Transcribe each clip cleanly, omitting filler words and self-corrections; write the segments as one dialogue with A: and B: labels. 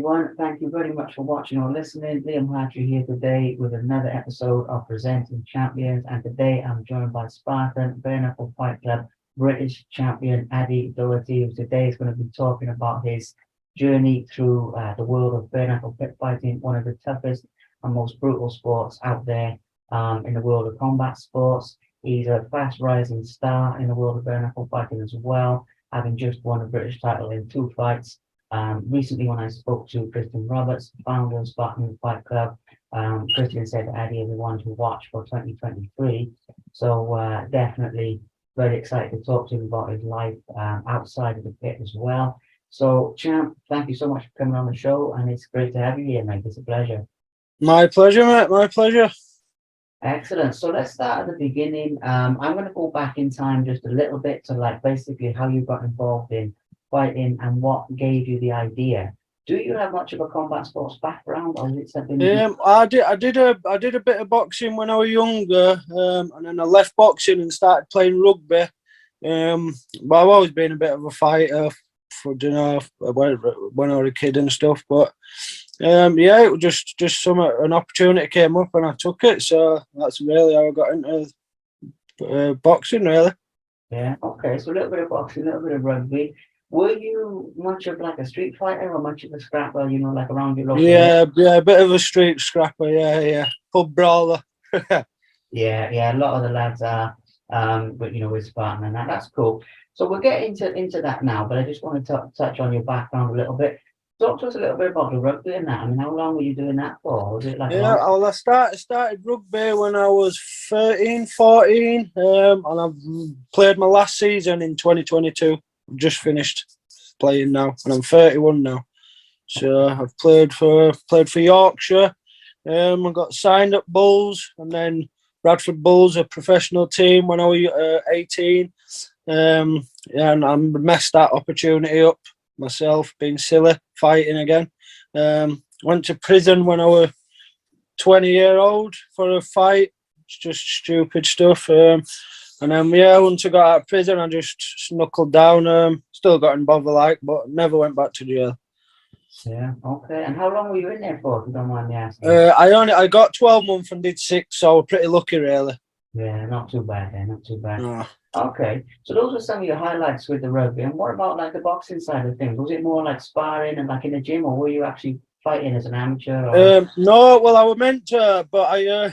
A: everyone. Thank you very much for watching or listening. Liam Hartree here today with another episode of Presenting Champions. And today I'm joined by Spartan Bare Knuckle Fight Club British champion Addy Doherty, who today is going to be talking about his journey through the world of bare knuckle pit fighting, one of the toughest and most brutal sports out there in the world of combat sports. He's a fast rising star in the world of bare knuckle fighting as well, having just won a British title in 2 fights. Recently, when I spoke to Christian Roberts, founder of Spartan Fight Club, Christian said that Addy is the one to watch for 2023. So definitely very excited to talk to him about his life outside of the pit as well. So, Champ, thank you so much for coming on the show, and it's great to have you here, mate. It's a pleasure.
B: My pleasure, mate. My pleasure.
A: Excellent. So let's start at the beginning. I'm going to go back in time just a little bit to like basically how you got involved in fighting and what gave you the idea. Do you have much of a combat sports background, or is it something?
B: I did a bit of boxing when I was younger, and then I left boxing and started playing rugby. But I've always been a bit of a fighter for when I was a kid and stuff. But yeah, it was just an opportunity came up and I took it. So that's really how I got into boxing, really.
A: Yeah. Okay. So a little bit of boxing, a little bit of rugby. Were you much of like a street fighter or much of a scrapper? You know, like around your local?
B: Yeah, a bit of a street scrapper. Yeah, pub brawler.
A: Yeah. A lot of the lads are, but with Spartan and that's cool. So we'll get into that now. But I just want to touch on your background a little bit. Talk to us a little bit about the rugby and that. I mean, how long were you doing that for? Was it like
B: Yeah, well, I started rugby when I was 13, 14, and I've played my last season in 2022. I've just finished playing now, and I'm 31 now. So I've played for Yorkshire. I got signed at Bulls, and then Bradford Bulls, a professional team, when I was 18. Yeah, and I messed that opportunity up myself, being silly, fighting again. Went to prison when I was 20-year-old for a fight. It's just stupid stuff. And then once I got out of prison, I just knuckled down. Still got involved, but never went back to jail.
A: Yeah. Okay. And how long were you in there for? If you don't mind me asking.
B: I got 12 months and did 6, so I was pretty lucky, really.
A: Yeah, not too bad then. Not too bad.
B: No.
A: Okay, so those were some of your highlights with the rugby. And what about like the boxing side of things? Was it more like sparring and like in the gym, or were you actually fighting as an amateur? Or?
B: No, well, I was meant to, but I.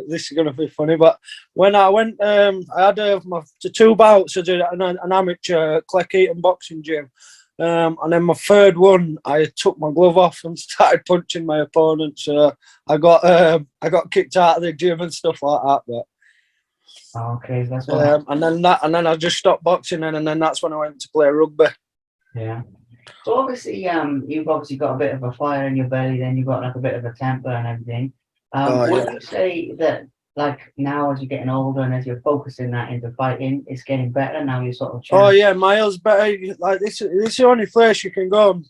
B: This is going to be funny, but when I went, I had my 2 bouts as an amateur Cleckheaton boxing gym. And then my third one, I took my glove off and started punching my opponent. So I got kicked out of the gym and stuff like that. But
A: okay, that's what.
B: and then I just stopped boxing, and then that's when I went to play rugby.
A: Yeah. So obviously, you've obviously got a bit of a fire in your belly. Then you've got like a bit of a temper and everything. Would you say that like now as you're getting older and as you're focusing that into fighting, it's getting better now? You're sort of.
B: Oh yeah, miles better. Like this is the only place you can go and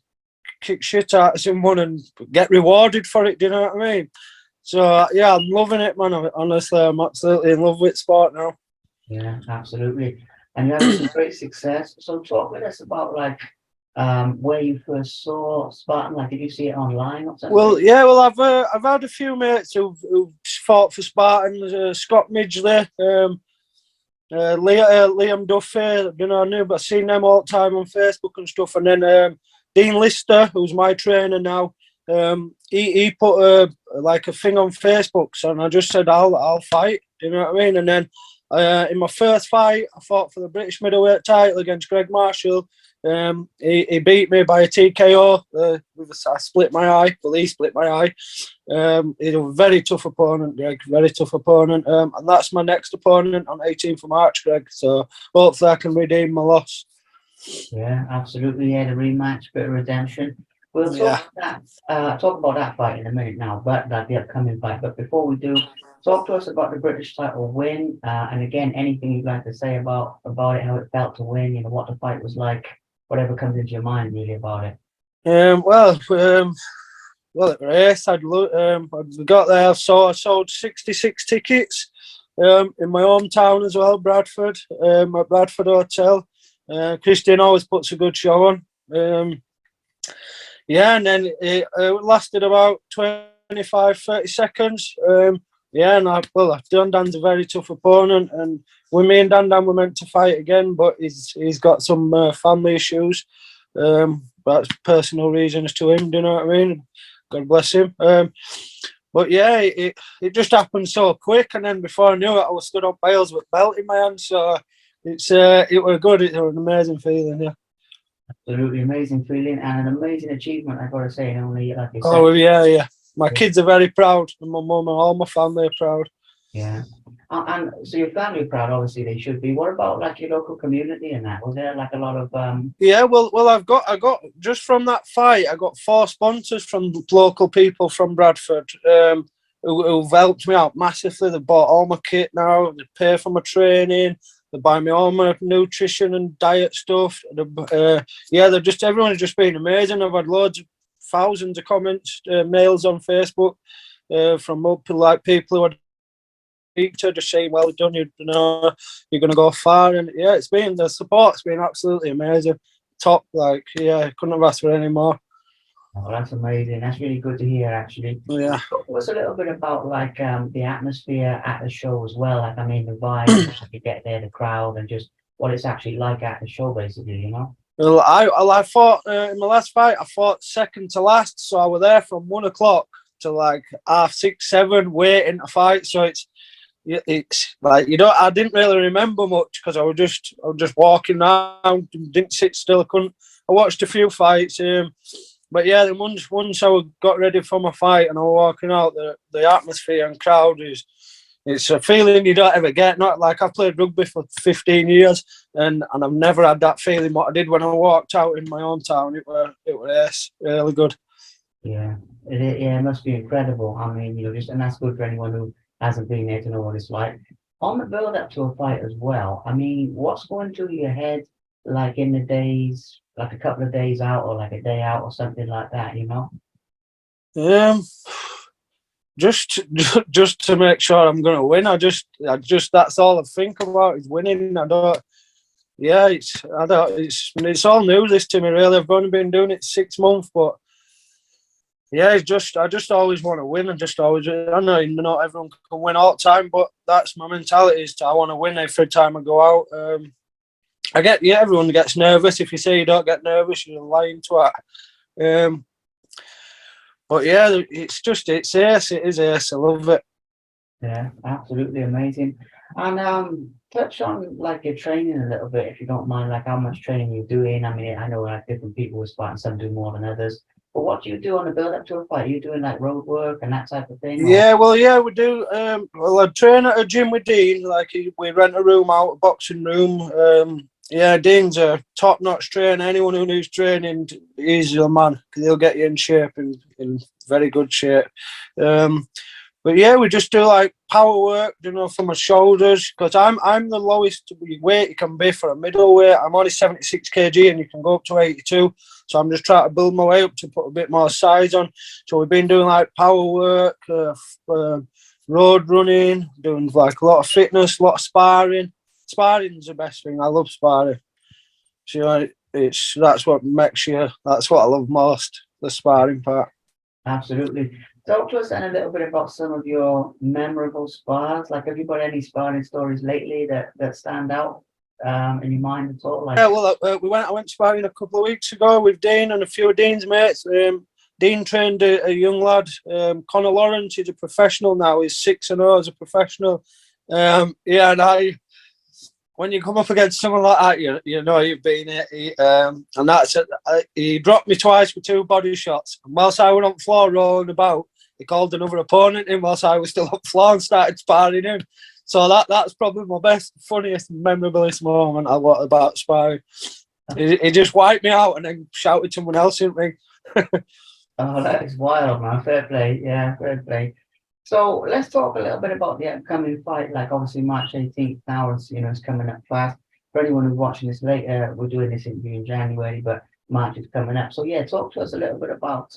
B: kick shit out of someone and get rewarded for it. Do you know what I mean? So yeah, I'm loving it, man. Honestly, I'm absolutely in love with sport now.
A: Yeah, absolutely. And you're having some great success. So talk with us about like where you first saw Spartan. Like, did you see it online or something?
B: Well, I've had a few mates who've fought for Spartan. Scott Midgley, Liam Duffy. I knew, but I've seen them all the time on Facebook and stuff. And then Dean Lister, who's my trainer now. He put a thing on Facebook, and I just said I'll fight. You know what I mean? And then in my first fight, I fought for the British middleweight title against Greg Marshall. He beat me by a TKO. I split my eye. Well, he split my eye. He's a very tough opponent, Greg. Very tough opponent. And that's my next opponent on 18th of March, Greg. So hopefully I can redeem my loss.
A: Yeah, absolutely. Yeah, the rematch, bit of redemption. We'll talk about that fight in a minute now, but the upcoming fight. But before we do, talk to us about the British title win, and again, anything you'd like to say about it, how it felt to win, what the fight was like, whatever comes into your mind really about it.
B: Well, at the race, I got there. I sold 66 tickets in my hometown as well, Bradford, at Bradford Hotel. Christian always puts a good show on. yeah, and then it lasted about 25, 30 seconds. Yeah, and Dan Dan's a very tough opponent, and with me and Dan were meant to fight again, but he's got some family issues. That's personal reasons to him. Do you know what I mean? God bless him. But yeah, it just happened so quick, and then before I knew it, I was stood on bales with belt in my hand. So it was good. It was an amazing feeling. Yeah.
A: Absolutely amazing feeling and an amazing achievement, I gotta say. Only like you said,
B: Oh yeah. My kids are very proud, and my mum and all my family are proud.
A: yeah. And so your family are proud, obviously they should be. What about like your local community and that? Was there like a lot of
B: Yeah, well, I got just from that fight, I got 4 sponsors from local people from Bradford, who've helped me out massively. They bought all my kit now. They pay for my training. They buy me all my nutrition and diet stuff. Yeah, they're just everyone's just been amazing. I've had thousands of comments, mails on Facebook from like people who teacher just saying, "Well done, you know, you're going to go far." And yeah, it's been the support's been absolutely amazing. Top, like yeah, couldn't have asked for any more.
A: Oh, that's amazing. That's really good to hear, actually.
B: Yeah.
A: Talk to us a little bit about like the atmosphere at the show as well. Like, I mean, the vibe you get there, the crowd, and just what it's actually like at the show, basically. You know.
B: Well, I fought in my last fight. I fought second to last, so I was there from 1 o'clock to like 6:30, 7, waiting to fight. So it's like I didn't really remember much because I was just walking around, didn't sit still. I watched a few fights, but yeah, then once I got ready for my fight and I was walking out, the atmosphere and crowd it's a feeling you don't ever get. Not like I've played rugby for 15 years and I've never had that feeling what I did when I walked out in my own town. It was really good.
A: Yeah, it must be incredible. I mean, just and that's good for anyone who hasn't been there to know what it's like. On the build up to a fight as well. I mean, what's going through your head, like in the days, like a couple of days out, or like a day out, or something like that? You know?
B: Um, just just to make sure I'm going to win. I just that's all I think about is winning. I don't. Yeah, it's all new this to me really. I've only been doing it 6 months, but yeah, I just always want to win and just always. I know not everyone can win all the time, but that's my mentality. I want to win every time I go out. Everyone gets nervous. If you say you don't get nervous, you're lying to it. But yeah, it's ace. It is ace. I love it.
A: Yeah, absolutely amazing. And touch on like your training a little bit, if you don't mind, like how much training you're doing. I mean, I know like different people with Spartan, some do more than others. But what do you do on the build up to a fight? Are you doing like road work and that type of thing? Or
B: Yeah, we do. Well, I train at a gym with Dean. Like we rent a room out, a boxing room. Yeah, Dean's a top-notch trainer. Anyone who needs training, he's your man because he'll get you in shape, in very good shape. But yeah, we just do like power work, for my shoulders because I'm the lowest weight you can be for a middleweight. I'm only 76 kg and you can go up to 82. So I'm just trying to build my way up to put a bit more size on. So we've been doing like power work, road running, doing like a lot of fitness, a lot of sparring. Sparring's the best thing. I love sparring. So that's what makes you. That's what I love most, the sparring part.
A: absolutely. Talk to us then a little bit about some of your memorable spars. Like, have you got any sparring stories lately that stand out in your mind at all? Like,
B: Yeah, well, I went sparring a couple of weeks ago with Dean and a few of Dean's mates. Dean trained a young lad, Connor Lawrence. He's a professional now. He's 6-0 as a professional. Yeah, and when you come up against someone like that, you know you've been it. And that's it. He dropped me twice with 2 body shots. And whilst I went on the floor rolling about, he called another opponent in whilst I was still on the floor and started sparring him. So that's probably my best, funniest, memorablest moment I got about sparring. He just wiped me out and then shouted someone else in me.
A: oh, that is wild, man. Fair play. Yeah, fair play. So let's talk a little bit about the upcoming fight. Like, obviously, March 18th now is coming up fast. For anyone who's watching this later, we're doing this interview in January, but March is coming up. So yeah, talk to us a little bit about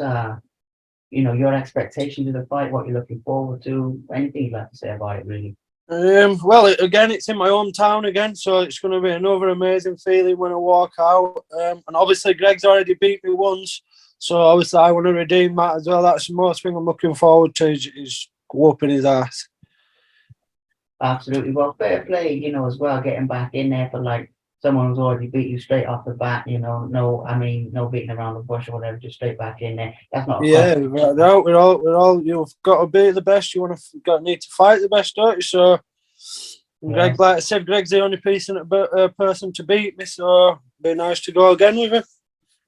A: your expectations of the fight, what you're looking forward to, anything you'd like to say about it, really.
B: Well, again, it's in my hometown again, so it's going to be another amazing feeling when I walk out. And obviously, Greg's already beat me once, So obviously I want to redeem that as well. That's the most thing I'm looking forward to is whooping his ass.
A: Absolutely. Well, fair play, as well, getting back in there for like someone who's already beat you straight off the bat, no beating around the bush or whatever, just straight back in there. That's not a
B: Yeah,
A: question.
B: we're all. You've got to be the best. You need to fight the best, don't you? So, and
A: Yeah,
B: Greg, like I said, Greg's the only person to beat me. So, it'd be nice to go again with him.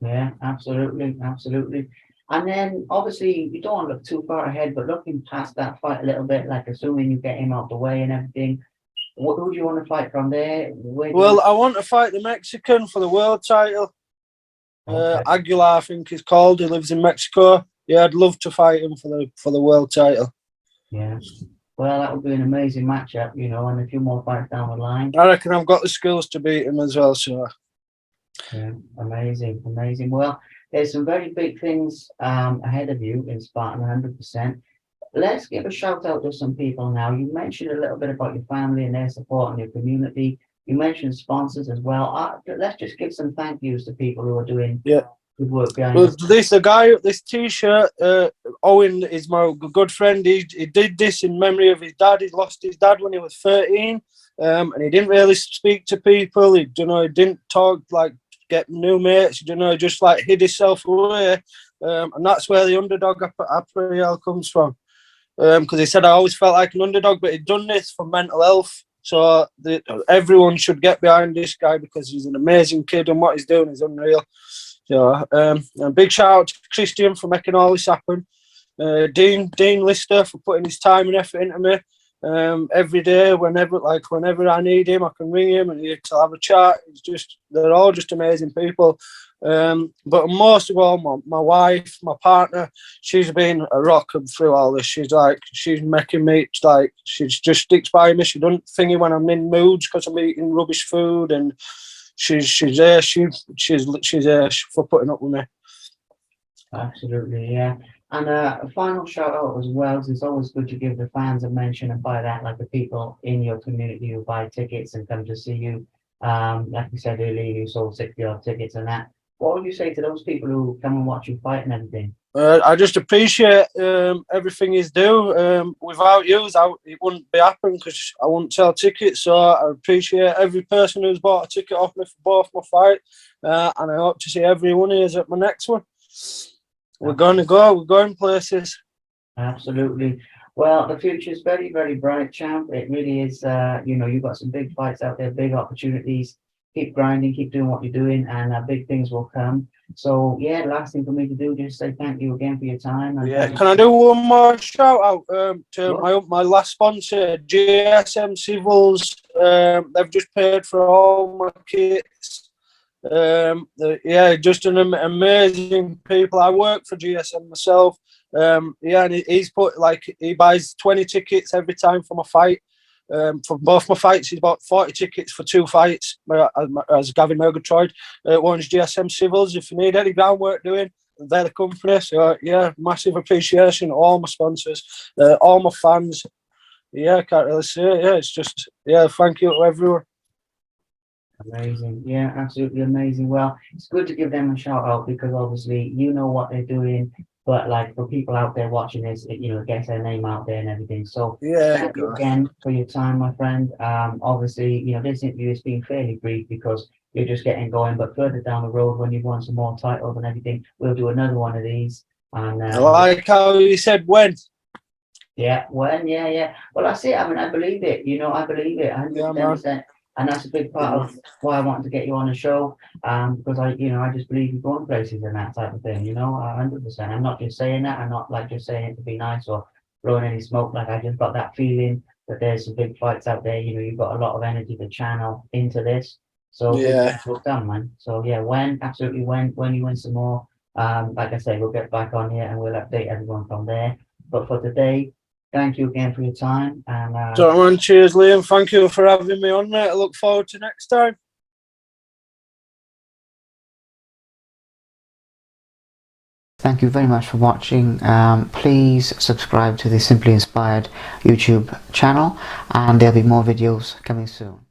A: yeah, absolutely, absolutely. And then obviously you don't want to look too far ahead, but looking past that fight a little bit, like assuming you get him out the way and everything, who do you want to fight from there? Where do you
B: Well,
A: want?
B: I want to fight the Mexican for the world title.
A: Okay,
B: Aguilar, I think he's called. He lives in Mexico. Yeah, I'd love to fight him for the world title.
A: yeah. Well, that would be an amazing matchup, and a few more fights down the line.
B: I reckon I've got the skills to beat him as well. So
A: Yeah, amazing, amazing. Well, there's some very big things ahead of you in Spartan, 100%. Let's give a shout out to some people now. You mentioned a little bit about your family and their support and your community. You mentioned sponsors as well. Let's just give some thank yous to people who are doing
B: yeah.
A: good work behind
B: Well,
A: us.
B: this T-shirt, Owen is my good friend. He did this in memory of his dad. He lost his dad when he was 13, and he didn't really speak to people. He didn't talk, like get new mates. Just like hid himself away, and that's where the underdog apparel comes from. Because he said I always felt like an underdog, but he'd done this for mental health. So everyone should get behind this guy because he's an amazing kid and what he's doing is unreal. So a big shout out to Christian for making all this happen. Dean Lister for putting his time and effort into me. Every day, whenever I need him, I can ring him and he'll have a chat. They're all just amazing people. But most of all, my wife, my partner, she's been a rock through all this. She's making me she just sticks by me. She doesn't thingy when I'm in moods because I'm eating rubbish food, and she's there. She's there for putting up with me.
A: Absolutely, yeah. And a final shout out as well. It's always good to give the fans a mention, and by that, like the people in your community who buy tickets and come to see you. Like you said earlier, you sold 60 odd tickets and that. What would you say to those people who come and watch you fight and everything?
B: I just appreciate everything he's do. Without you, it wouldn't be happening because I wouldn't sell tickets. So I appreciate every person who's bought a ticket off me for both my fight, and I hope to see everyone here at my next one. We're going places.
A: Absolutely. Well, the future is very, very bright, champ. It really is. You've got some big fights out there, big opportunities. Keep grinding, keep doing what you're doing, and big things will come. So, yeah, last thing for me to do, just say thank you again for your time. And
B: Yeah, can I do one more shout out to
A: Sure.
B: my last sponsor, GSM Civils? They've just paid for all my kits. Just an amazing people. I work for GSM myself. And he's he buys 20 tickets every time for my fight. For both my fights, he's bought 40 tickets for 2 fights as Gavin Murgatroyd. One's GSM Civils. If you need any groundwork doing, they're the company. So yeah, massive appreciation to all my sponsors, all my fans. Yeah, I can't really say it. Yeah, it's just thank you to everyone.
A: Amazing. Yeah, absolutely amazing. Well, it's good to give them a shout out because obviously you know what they're doing, but like for people out there watching this, it gets their name out there and everything. So
B: Yeah,
A: thank you again for your time, my friend. Obviously, this interview has been fairly brief because you're just getting going, but further down the road when you've won some more titles and everything, we'll do another one of these. And
B: I like how you said when.
A: yeah, when, yeah. Well, that's it. I mean, I believe it. I believe it
B: Yeah, man.
A: 110%. And that's a big part of why I wanted to get you on the show. Because I just believe you're going places and that type of thing, 100%. I'm not just saying that. I'm not like just saying it to be nice or blowing any smoke. Like I just got that feeling that there's some big fights out there. You've got a lot of energy to channel into this. So big
B: Yeah.
A: things will come, man. So yeah, absolutely when you win some more, like I say, we'll get back on here and we'll update everyone from there. But for today, thank you again for your time. And
B: Cheers, Liam. Thank you for having me on, mate. I look forward to next time.
C: Thank you very much for watching. Please subscribe to the Simply Inspired YouTube channel, and there'll be more videos coming soon.